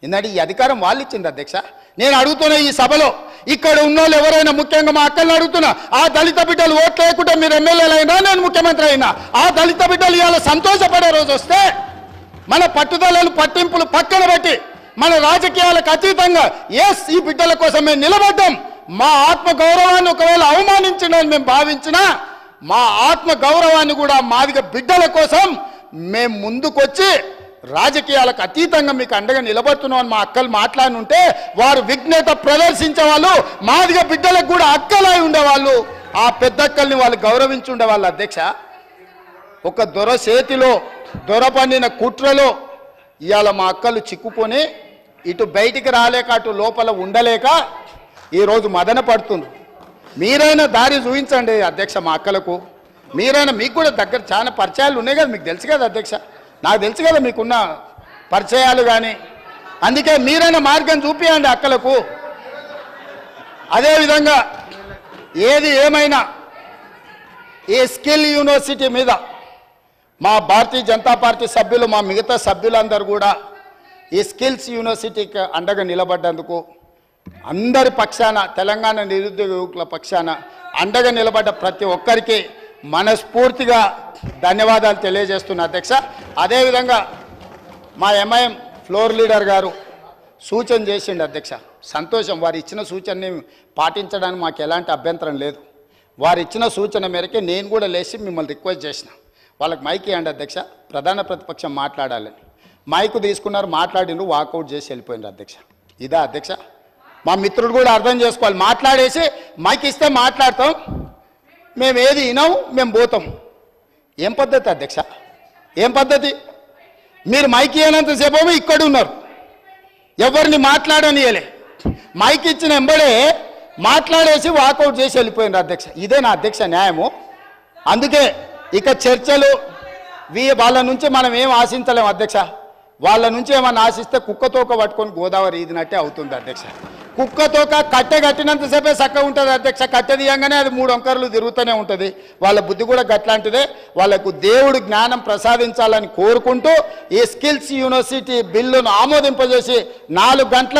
ఎందుకంటే ఈ అధికారం వాళ్ళు ఇచ్చింది అధ్యక్ష. నేను అడుగుతున్నా ఈ సభలో ఇక్కడ ఉన్నోళ్ళు ఎవరైనా, ముఖ్యంగా మా అక్కల్ని అడుగుతున్నా, ఆ దళిత బిడ్డలు ఓట్లు లేకుండా మీరు ఎమ్మెల్యేలు అయినా, నేను ముఖ్యమంత్రి అయినా, ఆ దళిత బిడ్డలు ఇవాళ సంతోషపడే రోజు వస్తే మన పట్టుదలలు పట్టింపులు పక్కన పెట్టి మన రాజకీయాలకు అతీతంగా ఎస్ ఈ బిడ్డల కోసం మేము నిలబడ్డాం, మా ఆత్మ గౌరవాన్ని ఒకవేళ అవమానించడం మేము భావించినా మా ఆత్మ గౌరవాన్ని కూడా మాదిగ బిడ్డల కోసం మేము ముందుకొచ్చి రాజకీయాలకు అతీతంగా మీకు అండగా నిలబడుతున్నామని మా అక్కలు మాట్లాడుంటే వారు విఘ్నత ప్రదర్శించే వాళ్ళు, మాదిగ బిడ్డలకు కూడా అక్కలై ఉండేవాళ్ళు, ఆ పెద్దక్కల్ని వాళ్ళు గౌరవించి ఉండేవాళ్ళు అధ్యక్ష. ఒక దొర చేతిలో దొర పండిన కుట్రలో ఇవాళ మా అక్కలు చిక్కుకొని ఇటు బయటికి రాలేక అటు లోపల ఉండలేక ఈరోజు మదన పడుతుంది. మీరైనా దారి చూపించండి అధ్యక్ష మా అక్కలకు. మీరైనా, మీకు కూడా దగ్గర చాలా పరిచయాలు ఉన్నాయి కదా, మీకు తెలుసు కదా అధ్యక్ష, నాకు తెలుసు కదా మీకున్న పరిచయాలు కానీ, అందుకే మీరైనా మార్గం చూపించండి అక్కలకు. అదేవిధంగా ఏది ఏమైనా ఈ స్కిల్ యూనివర్సిటీ మీద మా భారతీయ జనతా పార్టీ సభ్యులు, మా మిగతా సభ్యులందరూ కూడా ఈ స్కిల్స్ యూనివర్సిటీకి అండగా నిలబడ్డందుకు అందరి పక్షాన, తెలంగాణ నిరుద్యోగ యువకుల పక్షాన అండగా నిలబడ్డ ప్రతి ఒక్కరికి మనస్ఫూర్తిగా ధన్యవాదాలు తెలియజేస్తున్నా అధ్యక్ష. అదేవిధంగా మా ఎంఐఎం ఫ్లోర్ లీడర్ గారు సూచన చేసిండు అధ్యక్ష, సంతోషం. వారు ఇచ్చిన సూచనని పాటించడానికి మాకు ఎలాంటి అభ్యంతరం లేదు. వారు ఇచ్చిన సూచన మేరకే నేను కూడా లేచి మిమ్మల్ని రిక్వెస్ట్ చేసిన, వాళ్ళకి మైక్ ఇవ్వండి అధ్యక్ష, ప్రధాన ప్రతిపక్షం మాట్లాడాలని. మైకు తీసుకున్నారు, మాట్లాడిండ్రు, వాకౌట్ చేసి వెళ్ళిపోయింది అధ్యక్ష. ఇదా అధ్యక్ష? మా మిత్రుడు కూడా అర్థం చేసుకోవాలి, మాట్లాడేసి మైక్ ఇస్తే మాట్లాడతాం, మేము ఏది వినాం, మేము పోతాం. ఏం పద్ధతి అధ్యక్ష? ఏం పద్ధతి? మీరు మైక్ ఇవ్వనంతసేపు ఇక్కడ ఉన్నారు, ఎవరిని మాట్లాడనియలే, మైక్ ఇచ్చిన ఎంబడే మాట్లాడేసి వాకౌట్ చేసి వెళ్ళిపోయింది అధ్యక్ష. ఇదే నా అధ్యక్ష న్యాయము. అందుకే ఇక చర్చలు వాళ్ళ నుంచి మనం ఏం ఆశించలేము అధ్యక్ష. వాళ్ళ నుంచి ఏమన్నా ఆశిస్తే కుక్కతోక పట్టుకొని గోదావరి ఈదినట్టే అవుతుంది అధ్యక్ష. కుక్కతోక కట్టె కట్టినంతసేపే చక్కగా ఉంటుంది అధ్యక్ష, కట్టె తీయంగానే అది 3 వంకరలు తిరుగుతూనే ఉంటుంది. వాళ్ళ బుద్ధి కూడా గట్లాంటిదే. వాళ్ళకు దేవుడు జ్ఞానం ప్రసాదించాలని కోరుకుంటూ ఈ స్కిల్స్ యూనివర్సిటీ బిల్లును ఆమోదింపజేసి 4 గంటల